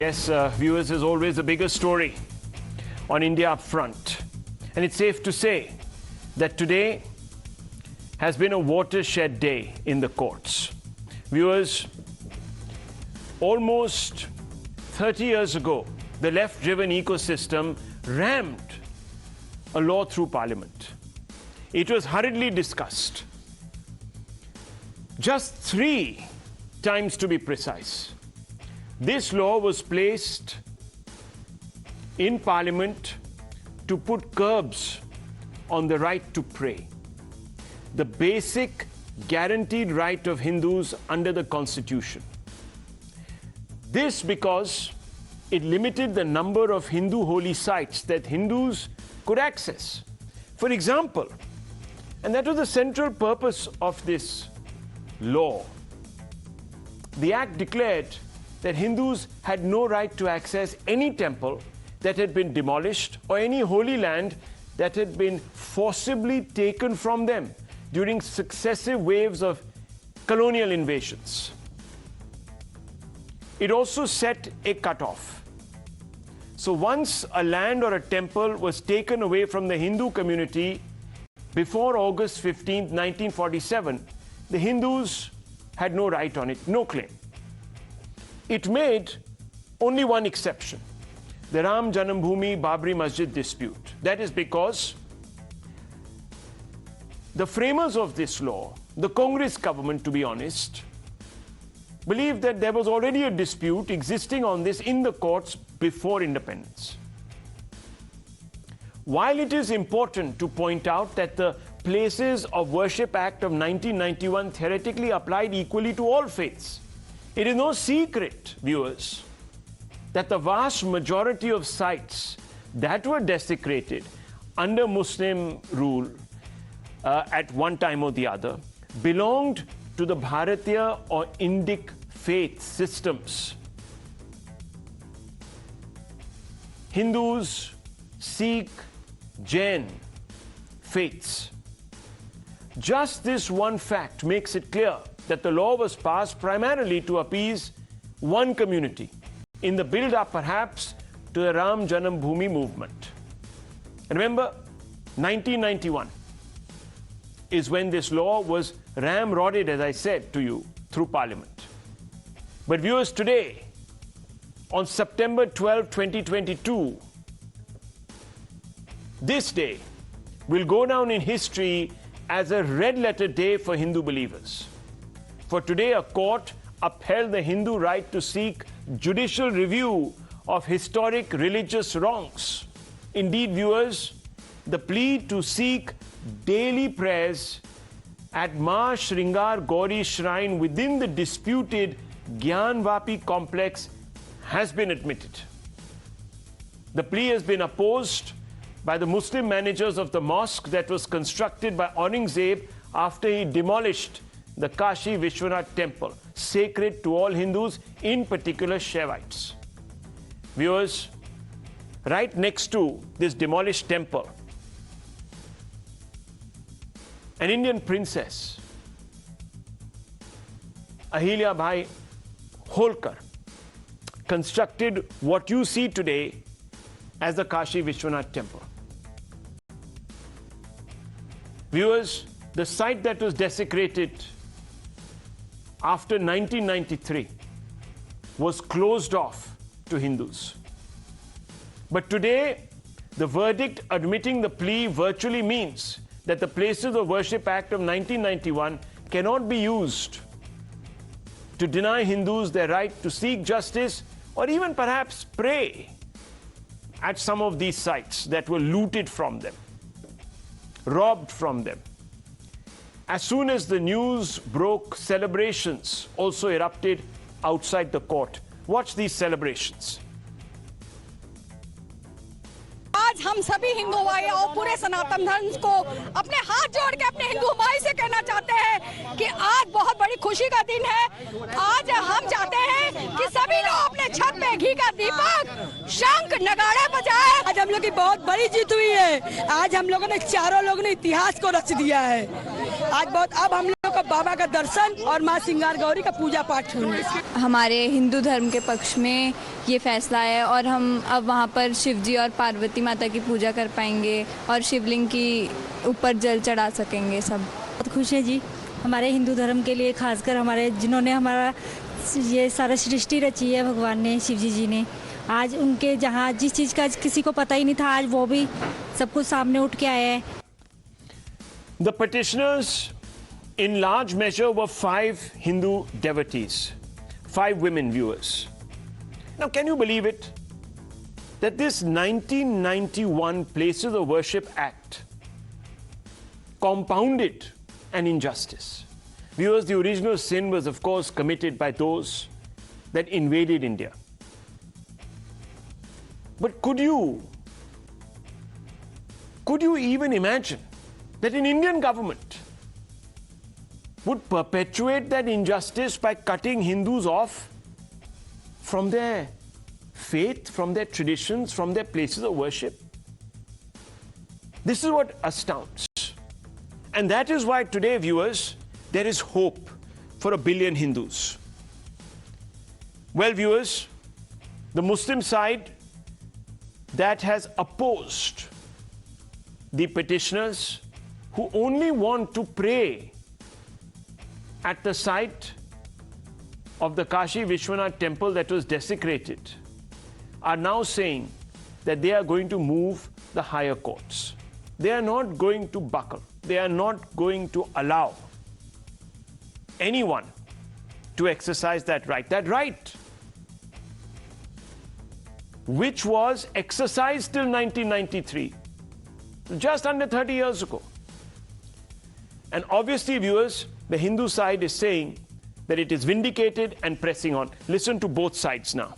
Yes, viewers, is always the biggest story on India Upfront. And it's safe to say that today has been a watershed day in the courts. Viewers, almost 30 years ago, the left-driven ecosystem rammed a law through Parliament. It was hurriedly discussed. Just 3 times to be precise. This law was placed in Parliament to put curbs on the right to pray, the basic guaranteed right of Hindus under the Constitution. This because it limited the number of Hindu holy sites that Hindus could access. For example, and that was the central purpose of this law, the Act declared that Hindus had no right to access any temple that had been demolished or any holy land that had been forcibly taken from them during successive waves of colonial invasions. It also set a cutoff. So once a land or a temple was taken away from the Hindu community before August 15, 1947, the Hindus had no right on it, no claim. It made only one exception, the Ram Janambhoomi Babri Masjid dispute. That is because the framers of this law, the Congress government, to be honest, believed that there was already a dispute existing on this in the courts before independence. While it is important to point out that the Places of Worship Act of 1991 theoretically applied equally to all faiths, it is no secret, viewers, that the vast majority of sites that were desecrated under Muslim rule at one time or the other belonged to the Bharatiya or Indic faith systems. Hindus, Sikh, Jain faiths. Just this one fact makes it clear that the law was passed primarily to appease one community in the build-up perhaps to the Ram Janambhoomi movement. Remember, 1991 is when this law was ramrodded, as I said to you, through Parliament. But viewers, today, on September 12, 2022, this day will go down in history as a red-letter day for Hindu believers. For today, a court upheld the Hindu right to seek judicial review of historic religious wrongs. Indeed, viewers, the plea to seek daily prayers at Ma Shringar Gauri shrine within the disputed Gyanvapi complex has been admitted. The plea has been opposed by the Muslim managers of the mosque that was constructed by Aurangzeb after he demolished the Kashi Vishwanath temple, sacred to all Hindus, in particular Shaivites. Viewers, right next to this demolished temple, an Indian princess, Ahilya Bhai Holkar, constructed what you see today as the Kashi Vishwanath temple. Viewers, the site that was desecrated after 1993 was closed off to Hindus. But today, the verdict admitting the plea virtually means that the Places of Worship Act of 1991 cannot be used to deny Hindus their right to seek justice or even perhaps pray at some of these sites that were looted from them, robbed from them. As soon as the news broke, celebrations also erupted outside the court. Watch these celebrations. आज हम सभी हिंदू भाई और पूरे सनातन धर्म को अपने हाथ जोड़ के अपने हिंदू भाई से कहना चाहते हैं कि आज बहुत बड़ी खुशी का दिन है। आज हम चाहते हैं कि सभी लोग अपने छत पे घी का दीपक, शंख, नगाड़े बजाए। आज हम लोग की बहुत बड़ी जीत हुई है। आज हम लोगों ने चारों लोगों ने इतिहास को रच दिया है। आज बहुत अब हम लोग को बाबा का दर्शन और माँ सिंगार गौरी का पूजा पाठ होने। हमारे हिंदू धर्म के पक्ष में ये फैसला है और हम अब वहाँ पर शिव जी और पार्वती माता की पूजा कर पाएंगे और शिवलिंग की ऊपर जल चढ़ा सकेंगे सब। बहुत खुश है जी, हमारे हिंदू धर्म के लिए, खासकर हमारे जिन्होंने हमारा ये सारा सृष्टि रची है भगवान ने, शिव जी ने। आज उनके जहाँ जिस चीज़ का किसी को पता ही नहीं था, आज वो भी सब कुछ सामने उठ के आया है। The petitioners in large measure were 5 Hindu devotees, 5 women viewers. Now can you believe it that this 1991 Places of Worship Act compounded an injustice? Viewers, the original sin was of course committed by those that invaded India. But could you even imagine that an Indian government would perpetuate that injustice by cutting Hindus off from their faith, from their traditions, from their places of worship? This is what astounds. And that is why today, viewers, there is hope for 1 billion Hindus. Well, viewers, the Muslim side that has opposed the petitioners who only want to pray at the site of the Kashi Vishwanath temple that was desecrated are now saying that they are going to move the higher courts. They are not going to buckle. They are not going to allow anyone to exercise that right. That right, which was exercised till 1993, just under 30 years ago. And obviously, viewers, the Hindu side is saying that it is vindicated and pressing on. Listen to both sides now.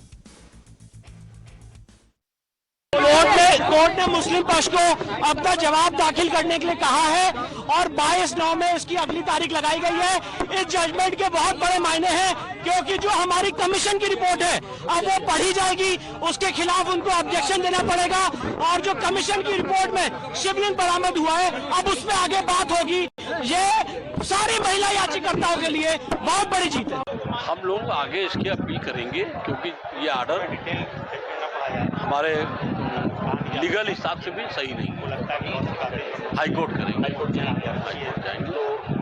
Court ने मुस्लिम पक्ष को अपना जवाब दाखिल करने के लिए कहा है और 22/9 में इसकी अगली तारीख लगाई गई है। इस जजमेंट के बहुत बड़े मायने हैं क्योंकि जो हमारी कमीशन की रिपोर्ट है अब वो पढ़ी जाएगी, उसके खिलाफ उनको ऑब्जेक्शन देना पड़ेगा और जो कमीशन की रिपोर्ट में शिवलिंग बरामद हुआ है अब उसमें आगे बात होगी। ये सारी महिला याचिकाकर्ताओं के लिए बहुत बड़ी जीत है। हम लोग आगे इसकी अपील करेंगे क्योंकि ये आर्डर हमारे लीगल हिसाब से भी सही नहीं है। हाई कोर्ट करेंगे, हाई कोर्ट जाएंगे।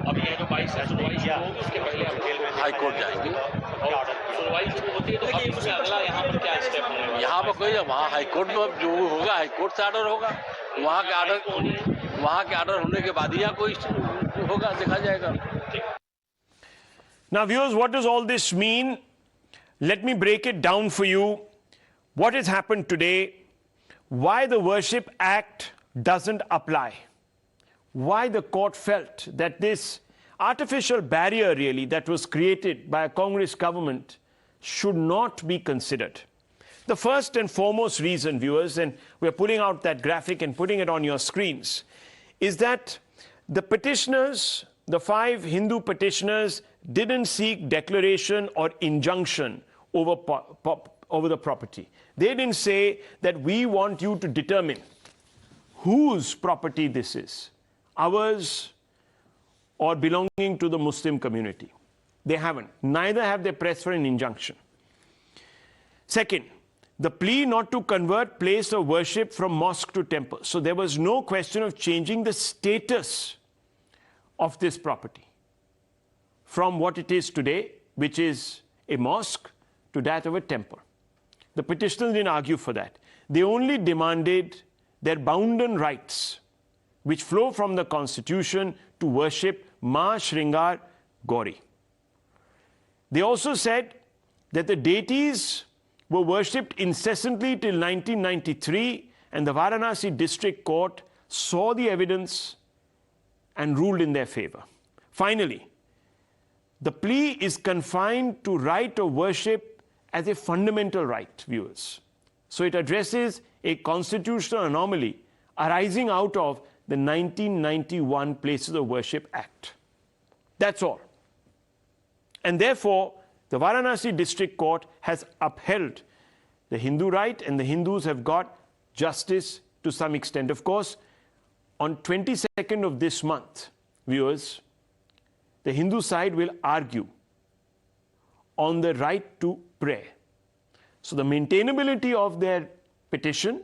अब ये जो 22 है सुनवाई उसके पहले हम जेल में हाई कोर्ट जाएंगे और सुनवाई शुरू होती है तो अब उसमें अगला यहाँ पर क्या स्टेप होगा? यहाँ पर कोई वहाँ हाई कोर्ट में जो होगा हाई कोर्ट से आर्डर होगा, वहाँ के आर्डर होने के बाद यहाँ कोई होगा, देखा जाएगा। Now viewers, what does all this mean? Let me break it down for you. What has happened today, why the Worship Act doesn't apply, why the court felt that this artificial barrier really that was created by a Congress government should not be considered. The first and foremost reason, viewers, and we're pulling out that graphic and putting it on your screens, is that the petitioners, the 5 Hindu petitioners, didn't seek declaration or injunction over the property. They didn't say that we want you to determine whose property this is, ours or belonging to the Muslim community. They haven't. Neither have they pressed for an injunction. Second, the plea not to convert place of worship from mosque to temple. So there was no question of changing the status of this property from what it is today, which is a mosque, to that of a temple. The petitioners didn't argue for that. They only demanded their bounden rights, which flow from the Constitution, to worship Ma Shringar Gauri. They also said that the deities were worshipped incessantly till 1993, and the Varanasi District Court saw the evidence and ruled in their favor. Finally, the plea is confined to right of worship as a fundamental right, viewers. So it addresses a constitutional anomaly arising out of the 1991 Places of Worship Act. That's all. And therefore, the Varanasi District Court has upheld the Hindu right, and the Hindus have got justice to some extent. Of course, on 22nd of this month, viewers, the Hindu side will argue on the right to pray. So the maintainability of their petition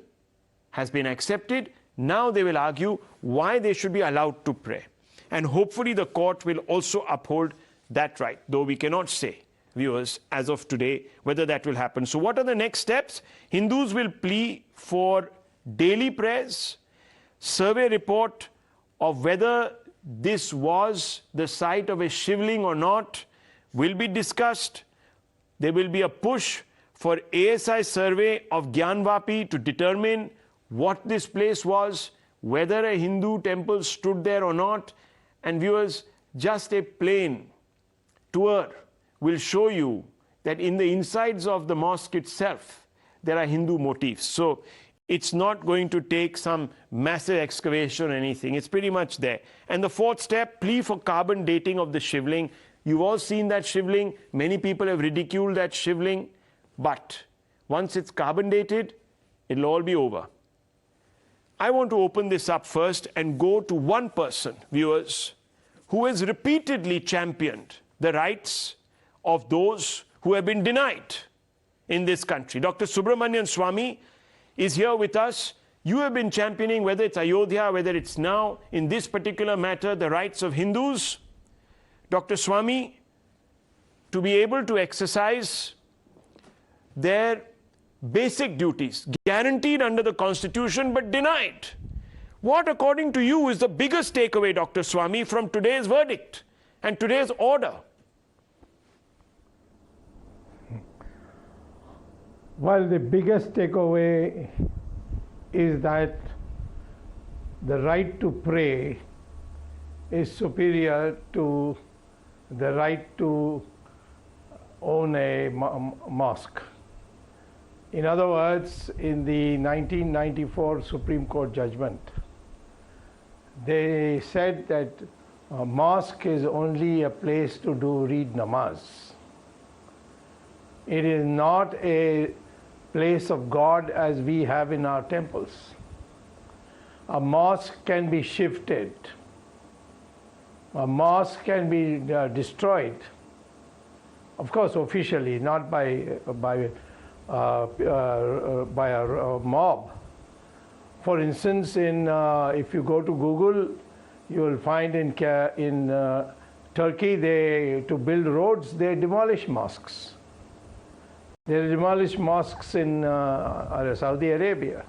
has been accepted. Now they will argue why they should be allowed to pray. And hopefully the court will also uphold that right, though we cannot say, viewers, as of today, whether that will happen. So what are the next steps? Hindus will plea for daily prayers, survey report of whether this was the site of a shivling or not will be discussed. There will be a push for ASI survey of Gyanvapi to determine what this place was, whether a Hindu temple stood there or not. And viewers, just a plain tour will show you that in the insides of the mosque itself, there are Hindu motifs. So it's not going to take some massive excavation or anything. It's pretty much there. And the fourth step, plea for carbon dating of the shivling. You've all seen that shivling. Many people have ridiculed that shivling. But once it's carbon dated, it'll all be over. I want to open this up first and go to one person, viewers, who has repeatedly championed the rights of those who have been denied in this country. Dr. Subramanian Swamy is here with us. You have been championing, whether it's Ayodhya, whether it's now, in this particular matter, the rights of Hindus. Dr. Swamy, to be able to exercise their basic duties, guaranteed under the Constitution but denied. What, according to you, is the biggest takeaway, Dr. Swamy, from today's verdict and today's order? Well, the biggest takeaway is that the right to pray is superior to the right to own a mosque. In other words, in the 1994 Supreme Court judgment, they said that a mosque is only a place to read namaz. It is not a place of God as we have in our temples. A mosque can be shifted. A mosque can be destroyed. Of course, officially, not by a mob. For instance, if you go to Google, you will find in Turkey, to build roads, they demolish mosques. They demolish mosques in Saudi Arabia.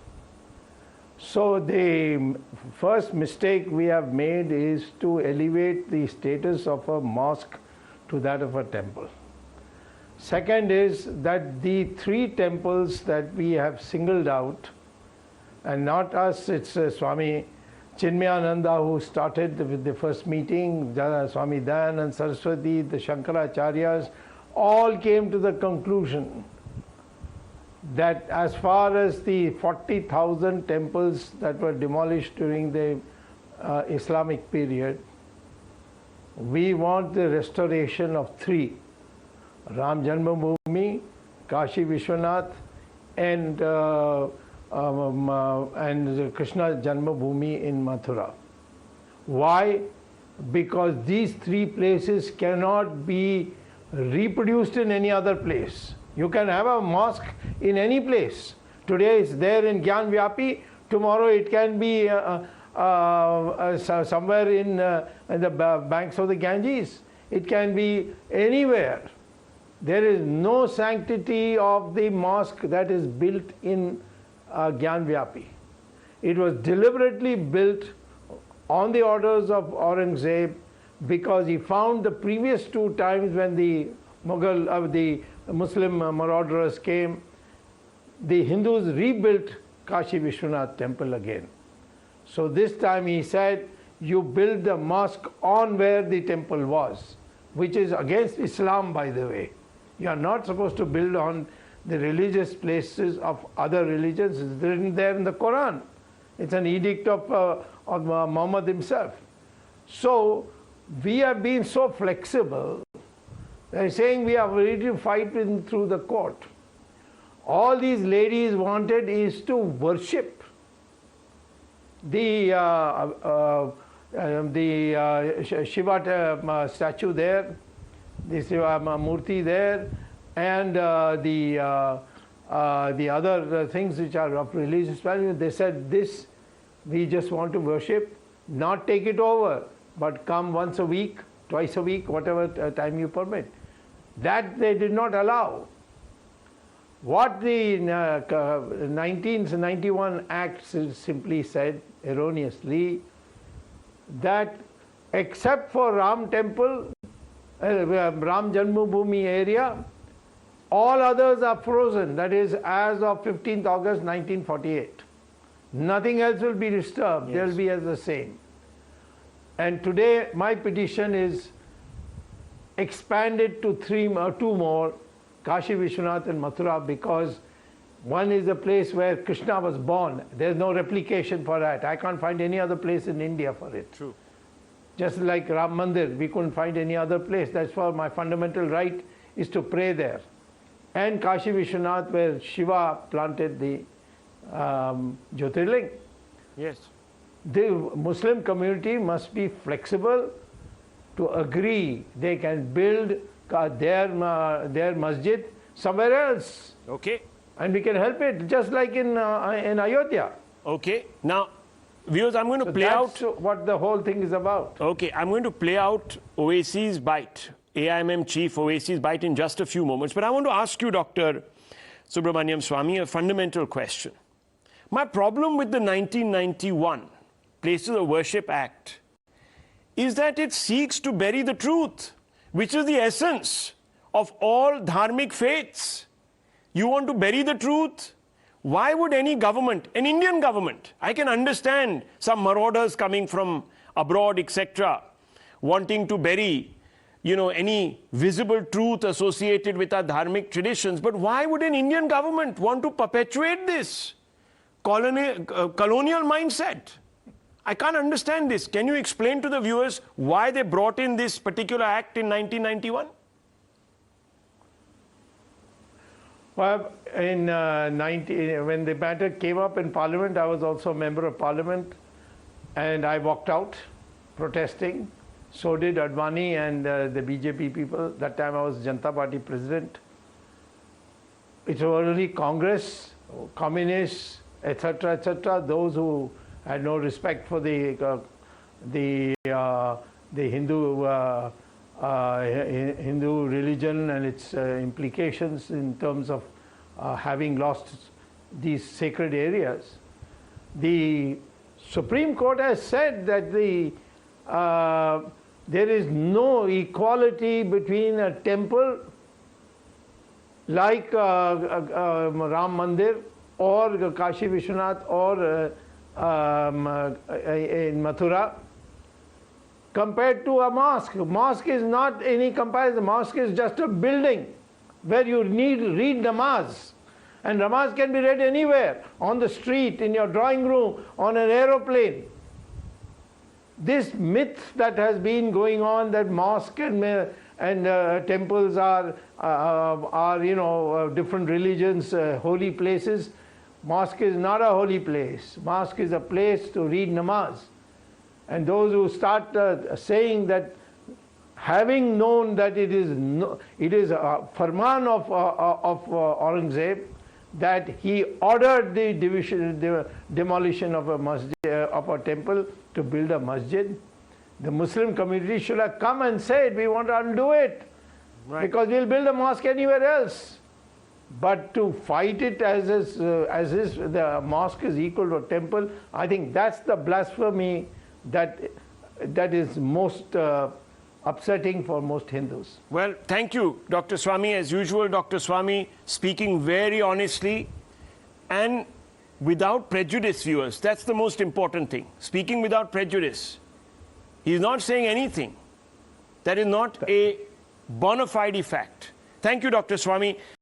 So the first mistake we have made is to elevate the status of a mosque to that of a temple. Second is that the three temples that we have singled out, and not us, it's Swami Chinmayananda who started with the first meeting, Swami Dayanand Saraswati, the Shankaracharyas, all came to the conclusion that as far as the 40,000 temples that were demolished during the Islamic period, we want the restoration of three: Ram Janmabhoomi, Kashi Vishwanath, and Krishna Janmabhoomi in Mathura. Why? Because these three places cannot be reproduced in any other place. You can have a mosque in any place. Today it's there in Gyanvapi, tomorrow it can be somewhere in the banks of the Ganges. It can be anywhere. There is no sanctity of the mosque that is built in Gyanvapi. It was deliberately built on the orders of Aurangzeb because he found the previous two times when the the Muslim marauders came, the Hindus rebuilt Kashi Vishwanath temple again. So this time he said, you build the mosque on where the temple was, which is against Islam, by the way. You are not supposed to build on the religious places of other religions. It's written there in the Quran. It's an edict of Muhammad himself. So we have been so flexible. They're saying we are ready to fight through the court. All these ladies wanted is to worship the Shiva statue there, the Shiva Murti there, and the other things which are of religious value. They said, this we just want to worship, not take it over, but come once a week, twice a week, whatever time you permit. That they did not allow. What the 1991 Act simply said, erroneously, that except for Ram Temple, Ram Janmabhoomi area, all others are frozen. That is, as of 15th August 1948. Nothing else will be disturbed. Yes. They will be as the same. And today, my petition is expanded to two more, Kashi Vishwanath and Mathura, because one is a place where Krishna was born. There's no replication for that. I can't find any other place in India for it. True. Just like Ram Mandir, we couldn't find any other place. That's why my fundamental right is to pray there. And Kashi Vishwanath, where Shiva planted the Jyotirling. Yes. The Muslim community must be flexible to agree they can build their masjid somewhere else. Okay. And we can help it, just like in Ayodhya. Okay. Now, viewers, I'm going to play out what the whole thing is about. Okay. I'm going to play out Owaisi's bite, AIMM chief Owaisi's bite, in just a few moments. But I want to ask you, Dr. Subramanian Swamy, a fundamental question. My problem with the 1991 Places of Worship Act is that it seeks to bury the truth, which is the essence of all dharmic faiths. You want to bury the truth? Why would any government, an Indian government, I can understand some marauders coming from abroad, etc., wanting to bury, any visible truth associated with our dharmic traditions, but why would an Indian government want to perpetuate this colonial mindset? I can't understand this. Can you explain to the viewers why they brought in this particular act in 1991? Well, when the matter came up in Parliament, I was also a member of Parliament, and I walked out protesting. So did Advani and the BJP people. That time I was Janata Party president. It was only Congress, communists, etc., those who had no respect for the Hindu religion and its implications in terms of having lost these sacred areas. The Supreme Court has said that there is no equality between a temple like Ram Mandir or Kashi Vishwanath or in Mathura compared to a mosque. Mosque is not any comparison. Mosque is just a building where you read namaz. And namaz can be read anywhere, on the street, in your drawing room, on an aeroplane. This myth that has been going on, that mosque and temples are different religions, holy places. Mosque is not a holy place. Mosque is a place to read namaz. And those who start saying that, having known that it is a farman of Aurangzeb, that he ordered the demolition of a masjid, of a temple, to build a masjid, the Muslim community should have come and said, we want to undo it, right, because we'll build a mosque anywhere else. But to fight it as if the mosque is equal to a temple, I think that's the blasphemy that is most upsetting for most Hindus. Well, thank you, Dr. Swamy. As usual, Dr. Swamy speaking very honestly and without prejudice, viewers. That's the most important thing. Speaking without prejudice. He's not saying anything that is not a bona fide fact. Thank you, Dr. Swamy.